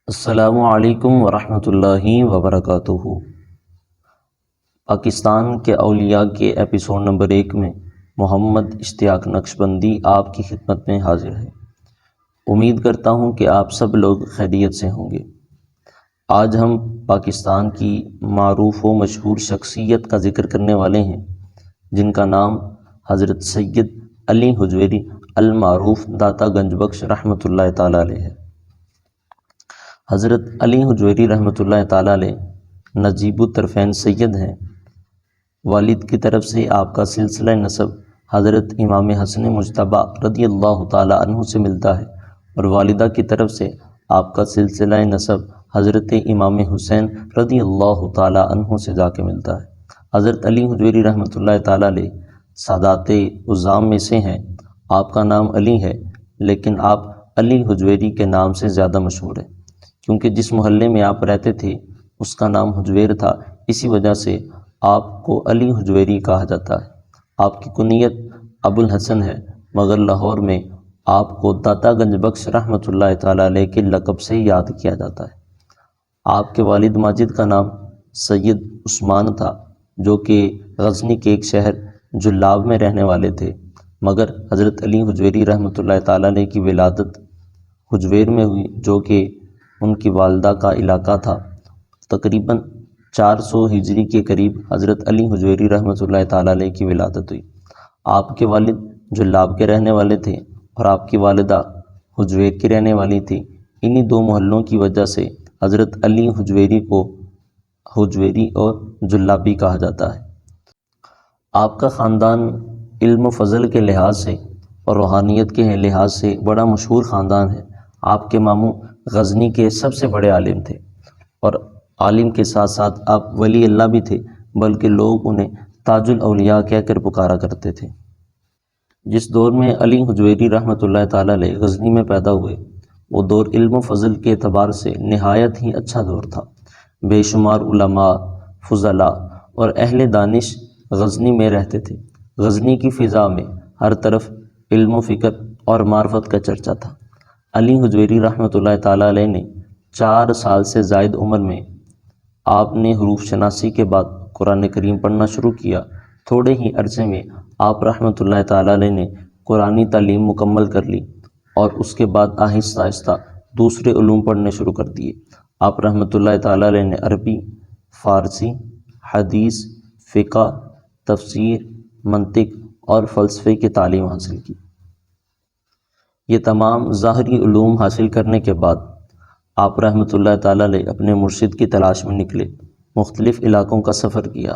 السلام علیکم ورحمۃ اللہ وبرکاتہ۔ پاکستان کے اولیاء کے ایپیسوڈ نمبر 1 میں محمد اشتیاق نقشبندی آپ کی خدمت میں حاضر ہے۔ امید کرتا ہوں کہ آپ سب لوگ خیریت سے ہوں گے۔ آج ہم پاکستان کی معروف و مشہور شخصیت کا ذکر کرنے والے ہیں جن کا نام حضرت سید علی حجویری المعروف داتا گنج بخش رحمۃ اللہ تعالیٰ علیہ ہے۔ حضرت علی حجویری رحمۃ اللہ تعالیٰ علیہ نجیب الطرفین سید ہیں۔ والد کی طرف سے آپ کا سلسلہ نسب حضرت امام حسن مجتبیٰ رضی اللہ تعالیٰ عنہ سے ملتا ہے اور والدہ کی طرف سے آپ کا سلسلہ نسب حضرت امام حسین رضی اللہ تعالیٰ عنہ سے جا کے ملتا ہے۔ حضرت علی حجویری رحمۃ اللہ تعالیٰ علیہ سادات عظام میں سے ہیں۔ آپ کا نام علی ہے لیکن آپ علی حجویری کے نام سے زیادہ مشہور ہیں، کیونکہ جس محلے میں آپ رہتے تھے اس کا نام حجویر تھا، اسی وجہ سے آپ کو علی حجویری کہا جاتا ہے۔ آپ کی کنیت ابو الحسن ہے مگر لاہور میں آپ کو داتا گنج بخش رحمۃ اللہ تعالیٰ علیہ کے لقب سے یاد کیا جاتا ہے۔ آپ کے والد ماجد کا نام سید عثمان تھا جو کہ غزنی کے ایک شہر جلاب میں رہنے والے تھے، مگر حضرت علی حجویری رحمۃ اللہ تعالیٰ علیہ کی ولادت حجویر میں ہوئی جو کہ ان کی والدہ کا علاقہ تھا۔ تقریباً 400 ہجری کے قریب حضرت علی حجویری رحمۃ اللہ تعالیٰ علیہ کی ولادت ہوئی۔ آپ کے والد جلاب کے رہنے والے تھے اور آپ کی والدہ حجویر کی رہنے والی تھی۔ انہی دو محلوں کی وجہ سے حضرت علی حجویری کو حجویری اور جلابی کہا جاتا ہے۔ آپ کا خاندان علم و فضل کے لحاظ سے اور روحانیت کے لحاظ سے بڑا مشہور خاندان ہے۔ آپ کے ماموں غزنی کے سب سے بڑے عالم تھے اور عالم کے ساتھ ساتھ آپ ولی اللہ بھی تھے، بلکہ لوگ انہیں تاج الاولیاء کہہ کر پکارا کرتے تھے۔ جس دور میں علی حجویری رحمۃ اللہ تعالیٰ علیہ غزنی میں پیدا ہوئے وہ دور علم و فضل کے اعتبار سے نہایت ہی اچھا دور تھا۔ بے شمار علماء، فضلاء اور اہل دانش غزنی میں رہتے تھے۔ غزنی کی فضا میں ہر طرف علم و فکر اور معرفت کا چرچا تھا۔ علی حجویری رحمۃ اللہ تعالیٰ علیہ نے 4 سال سے زائد عمر میں آپ نے حروف شناسی کے بعد قرآن کریم پڑھنا شروع کیا۔ تھوڑے ہی عرصے میں آپ رحمۃ اللہ تعالیٰ علیہ نے قرآنی تعلیم مکمل کر لی اور اس کے بعد آہستہ آہستہ دوسرے علوم پڑھنے شروع کر دیے۔ آپ رحمۃ اللہ تعالیٰ علیہ نے عربی، فارسی، حدیث، فقہ، تفسیر، منطق اور فلسفے کی تعلیم حاصل کی۔ یہ تمام ظاہری علوم حاصل کرنے کے بعد آپ رحمۃ اللہ تعالیٰ علیہ اپنے مرشد کی تلاش میں نکلے، مختلف علاقوں کا سفر کیا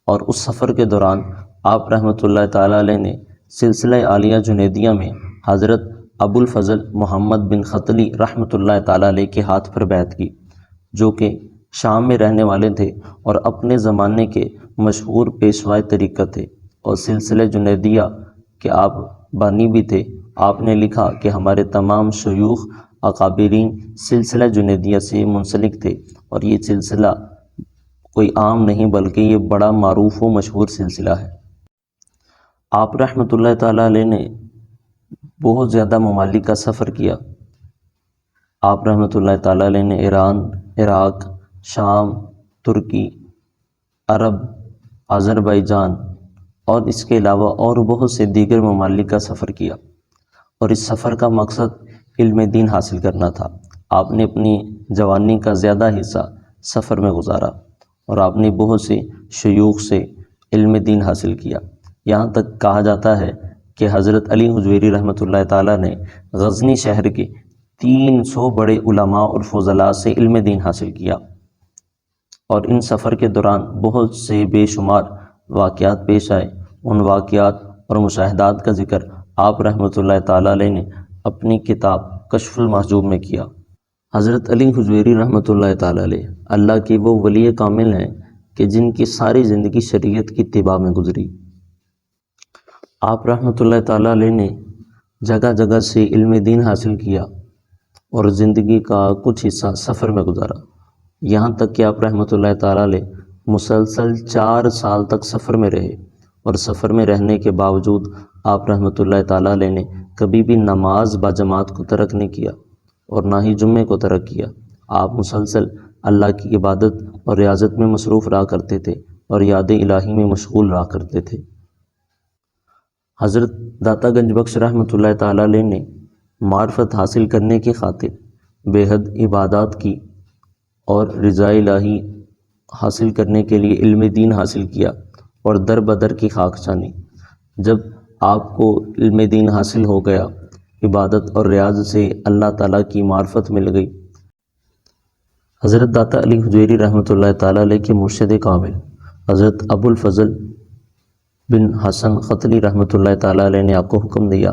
اور اس سفر کے دوران آپ رحمۃ اللہ تعالیٰ علیہ نے سلسلہ عالیہ جنیدیہ میں حضرت ابو الفضل محمد بن خطلی رحمۃ اللہ تعالیٰ علیہ کے ہاتھ پر بیعت کی، جو کہ شام میں رہنے والے تھے اور اپنے زمانے کے مشہور پیشوائے طریقت تھے اور سلسلہ جنیدیہ کے آپ بانی بھی تھے۔ آپ نے لکھا کہ ہمارے تمام شیوخ اکابرین سلسلہ جنیدیہ سے منسلک تھے اور یہ سلسلہ کوئی عام نہیں بلکہ یہ بڑا معروف و مشہور سلسلہ ہے۔ آپ رحمۃ اللہ تعالیٰ علیہ نے بہت زیادہ ممالک کا سفر کیا۔ آپ رحمۃ اللہ تعالیٰ علیہ نے ایران، عراق، شام، ترکی، عرب، آذربائیجان اور اس کے علاوہ اور بہت سے دیگر ممالک کا سفر کیا اور اس سفر کا مقصد علم دین حاصل کرنا تھا۔ آپ نے اپنی جوانی کا زیادہ حصہ سفر میں گزارا اور آپ نے بہت سے شیوخ سے علم دین حاصل کیا۔ یہاں تک کہا جاتا ہے کہ حضرت علی حجویری رحمۃ اللہ تعالیٰ نے غزنی شہر کے 300 بڑے علماء اور فضلاء سے علم دین حاصل کیا اور ان سفر کے دوران بہت سے بے شمار واقعات پیش آئے۔ ان واقعات اور مشاہدات کا ذکر آپ رحمۃ اللہ تعالیٰ علیہ نے اپنی کتاب کشف المحجوب میں کیا۔ حضرت علی حجویری رحمۃ اللہ تعالیٰ علیہ اللہ کے وہ ولی کامل ہیں کہ جن کی ساری زندگی شریعت کی اتباع میں گزری۔ آپ رحمۃ اللہ تعالیٰ علیہ نے جگہ جگہ سے علم دین حاصل کیا اور زندگی کا کچھ حصہ سفر میں گزارا، یہاں تک کہ آپ رحمۃ اللہ تعالیٰ علیہ مسلسل 4 سال تک سفر میں رہے اور سفر میں رہنے کے باوجود آپ رحمۃ اللہ تعالیٰ علیہ نے کبھی بھی نماز باجماعت کو ترک نہیں کیا اور نہ ہی جمعے کو ترک کیا۔ آپ مسلسل اللہ کی عبادت اور ریاضت میں مصروف رہا کرتے تھے اور یاد الہی میں مشغول رہا کرتے تھے۔ حضرت داتا گنج بخش رحمۃ اللہ تعالیٰ علیہ نے معرفت حاصل کرنے کی خاطر بے حد عبادات کی اور رضا الہی حاصل کرنے کے لیے علم دین حاصل کیا اور در بدر کی خاک چھانی۔ جب آپ کو علم دین حاصل ہو گیا، عبادت اور ریاض سے اللہ تعالیٰ کی معرفت مل گئی، حضرت داتا علی حجویری رحمۃ اللہ تعالیٰ علیہ کے مرشد کامل حضرت ابو الفضل بن حسن ختلی رحمۃ اللہ تعالیٰ علیہ نے آپ کو حکم دیا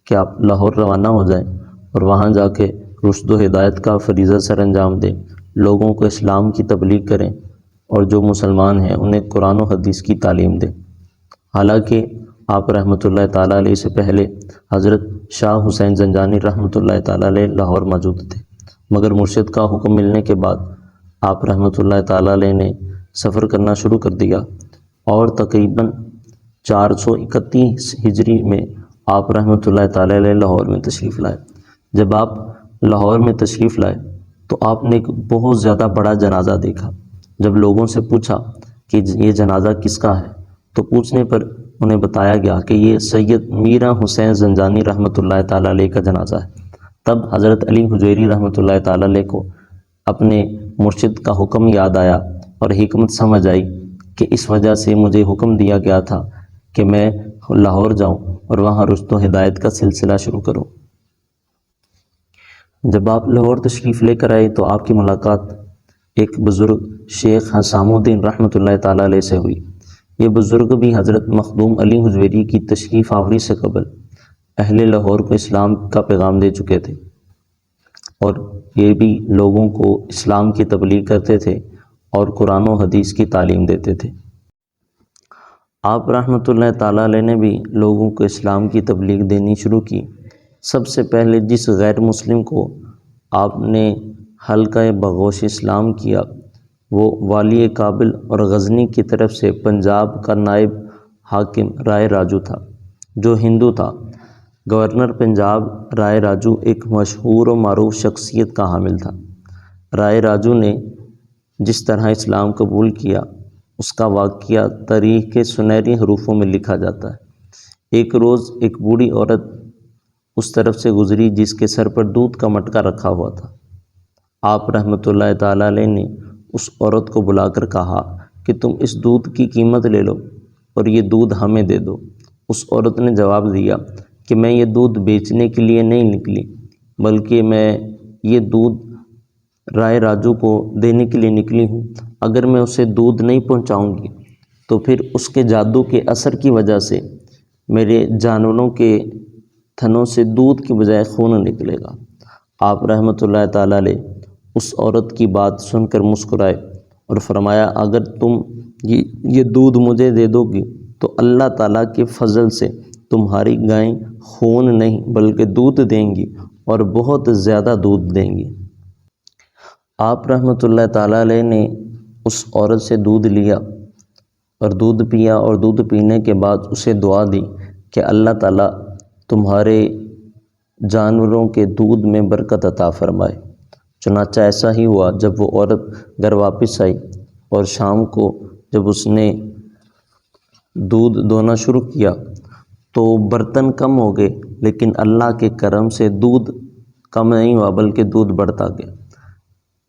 کہ آپ لاہور روانہ ہو جائیں اور وہاں جا کے رشد و ہدایت کا فریضہ سر انجام دیں، لوگوں کو اسلام کی تبلیغ کریں اور جو مسلمان ہیں انہیں قرآن و حدیث کی تعلیم دیں۔ حالانکہ آپ رحمۃ اللہ تعالیٰ علیہ سے پہلے حضرت شاہ حسین زنجانی رحمۃ اللہ تعالیٰ علیہ لاہور موجود تھے، مگر مرشد کا حکم ملنے کے بعد آپ رحمۃ اللہ تعالیٰ علیہ نے سفر کرنا شروع کر دیا اور تقریباً 431 ہجری میں آپ رحمۃ اللہ تعالیٰ علیہ لاہور میں تشریف لائے۔ جب آپ لاہور میں تشریف لائے تو آپ نے ایک بہت زیادہ بڑا جنازہ دیکھا۔ جب لوگوں سے پوچھا کہ یہ جنازہ کس کا ہے تو پوچھنے پر انہیں بتایا گیا کہ یہ سید میرا حسین زنجانی رحمۃ اللہ تعالیٰ علیہ کا جنازہ ہے۔ تب حضرت علی حجویری رحمۃ اللہ تعالیٰ علیہ کو اپنے مرشد کا حکم یاد آیا اور حکمت سمجھ آئی کہ اس وجہ سے مجھے حکم دیا گیا تھا کہ میں لاہور جاؤں اور وہاں رشد و ہدایت کا سلسلہ شروع کروں۔ جب آپ لاہور تشریف لے کر آئے تو آپ کی ملاقات ایک بزرگ شیخ حسام الدین رحمۃ اللہ تعالیٰ علیہ سے ہوئی۔ یہ بزرگ بھی حضرت مخدوم علی حجویری کی تشریف آوری سے قبل اہل لاہور کو اسلام کا پیغام دے چکے تھے اور یہ بھی لوگوں کو اسلام کی تبلیغ کرتے تھے اور قرآن و حدیث کی تعلیم دیتے تھے۔ آپ رحمۃ اللہ تعالیٰ علیہ نے بھی لوگوں کو اسلام کی تبلیغ دینی شروع کی۔ سب سے پہلے جس غیر مسلم کو آپ نے حلقہ بغوش اسلام کیا وہ والی کابل اور غزنی کی طرف سے پنجاب کا نائب حاکم رائے راجو تھا، جو ہندو تھا۔ گورنر پنجاب رائے راجو ایک مشہور و معروف شخصیت کا حامل تھا۔ رائے راجو نے جس طرح اسلام قبول کیا اس کا واقعہ تاریخ کے سنہری حروفوں میں لکھا جاتا ہے۔ ایک روز ایک بوڑھی عورت اس طرف سے گزری جس کے سر پر دودھ کا مٹکا رکھا ہوا تھا۔ آپ رحمۃ اللہ تعالیٰ علیہ نے اس عورت کو بلا کر کہا کہ تم اس دودھ کی قیمت لے لو اور یہ دودھ ہمیں دے دو۔ اس عورت نے جواب دیا کہ میں یہ دودھ بیچنے کے لیے نہیں نکلی، بلکہ میں یہ دودھ رائے راجو کو دینے کے لیے نکلی ہوں۔ اگر میں اسے دودھ نہیں پہنچاؤں گی تو پھر اس کے جادو کے اثر کی وجہ سے میرے جانوروں کے تھنوں سے دودھ کی بجائے خون نکلے گا۔ آپ رحمۃ اللہ تعالیٰ علیہ اس عورت کی بات سن کر مسکرائے اور فرمایا اگر تم یہ دودھ مجھے دے دو گی تو اللہ تعالیٰ کے فضل سے تمہاری گائیں خون نہیں بلکہ دودھ دیں گی اور بہت زیادہ دودھ دیں گی۔ آپ رحمۃ اللہ تعالیٰ علیہ نے اس عورت سے دودھ لیا اور دودھ پیا اور دودھ پینے کے بعد اسے دعا دی کہ اللہ تعالیٰ تمہارے جانوروں کے دودھ میں برکت عطا فرمائے۔ چنانچہ ایسا ہی ہوا۔ جب وہ عورت گھر واپس آئی اور شام کو جب اس نے دودھ دونا شروع کیا تو برتن کم ہو گئے، لیکن اللہ کے کرم سے دودھ کم نہیں ہوا بلکہ دودھ بڑھتا گیا،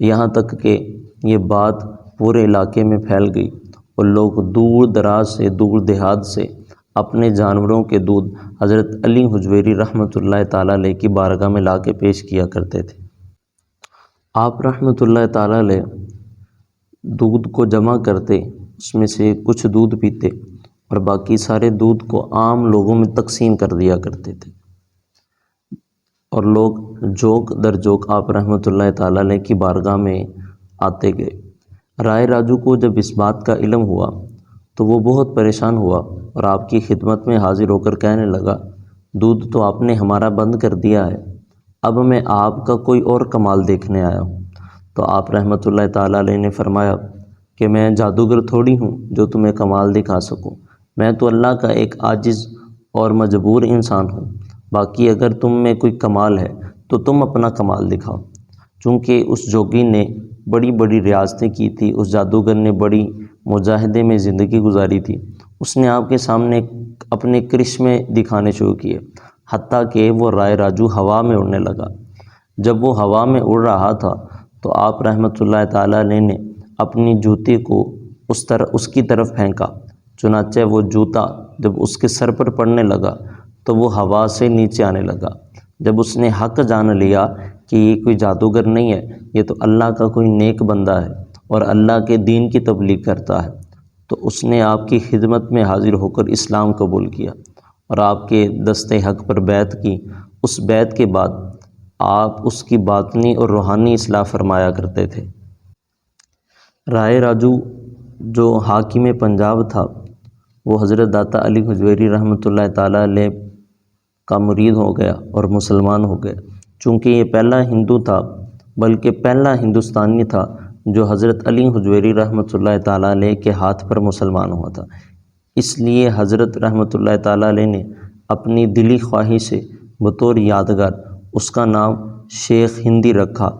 یہاں تک کہ یہ بات پورے علاقے میں پھیل گئی اور لوگ دور دراز سے، دور دیہات سے اپنے جانوروں کے دودھ حضرت علی حجویری رحمۃ اللہ تعالیٰ علیہ کی بارگاہ میں لا کے پیش کیا کرتے تھے۔ آپ رحمۃ اللہ تعالیٰ علیہ دودھ کو جمع کرتے، اس میں سے کچھ دودھ پیتے اور باقی سارے دودھ کو عام لوگوں میں تقسیم کر دیا کرتے تھے، اور لوگ جوک در جوک آپ رحمۃ اللہ تعالیٰ علیہ کی بارگاہ میں آتے گئے۔ رائے راجو کو جب اس بات کا علم ہوا تو وہ بہت پریشان ہوا اور آپ کی خدمت میں حاضر ہو کر کہنے لگا دودھ تو آپ نے ہمارا بند کر دیا ہے، اب میں آپ کا کوئی اور کمال دیکھنے آیا ہوں۔ تو آپ رحمۃ اللہ تعالیٰ علیہ نے فرمایا کہ میں جادوگر تھوڑی ہوں جو تمہیں کمال دکھا سکوں، میں تو اللہ کا ایک عاجز اور مجبور انسان ہوں، باقی اگر تم میں کوئی کمال ہے تو تم اپنا کمال دکھاؤ۔ چونکہ اس جوگی نے بڑی بڑی ریاستیں کی تھی، اس جادوگر نے بڑی مجاہدے میں زندگی گزاری تھی، اس نے آپ کے سامنے اپنے کرشمے دکھانے شروع کیے، حتیٰ کہ وہ رائے راجو ہوا میں اڑنے لگا۔ جب وہ ہوا میں اڑ رہا تھا تو آپ رحمۃ اللہ تعالیٰ علیہ نے اپنی جوتے کو اس کی طرف پھینکا، چنانچہ وہ جوتا جب اس کے سر پر پڑنے لگا تو وہ ہوا سے نیچے آنے لگا۔ جب اس نے حق جان لیا کہ یہ کوئی جادوگر نہیں ہے، یہ تو اللہ کا کوئی نیک بندہ ہے اور اللہ کے دین کی تبلیغ کرتا ہے، تو اس نے آپ کی خدمت میں حاضر ہو کر اسلام قبول کیا اور آپ کے دست حق پر بیعت کی۔ اس بیعت کے بعد آپ اس کی باطنی اور روحانی اصلاح فرمایا کرتے تھے۔ رائے راجو جو حاکم پنجاب تھا، وہ حضرت داتا علی حجویری رحمۃ اللہ تعالیٰ علیہ کا مرید ہو گیا اور مسلمان ہو گیا، چونکہ یہ پہلا ہندو تھا، بلکہ پہلا ہندوستانی تھا جو حضرت علی حجویری رحمۃ اللہ تعالیٰ علیہ کے ہاتھ پر مسلمان ہوا تھا۔ اس لیے حضرت رحمۃ اللہ تعالیٰ علیہ نے اپنی دلی خواہش سے بطور یادگار اس کا نام شیخ ہندی رکھا،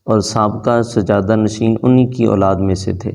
اور سابقہ سجادہ نشین انہی کی اولاد میں سے تھے۔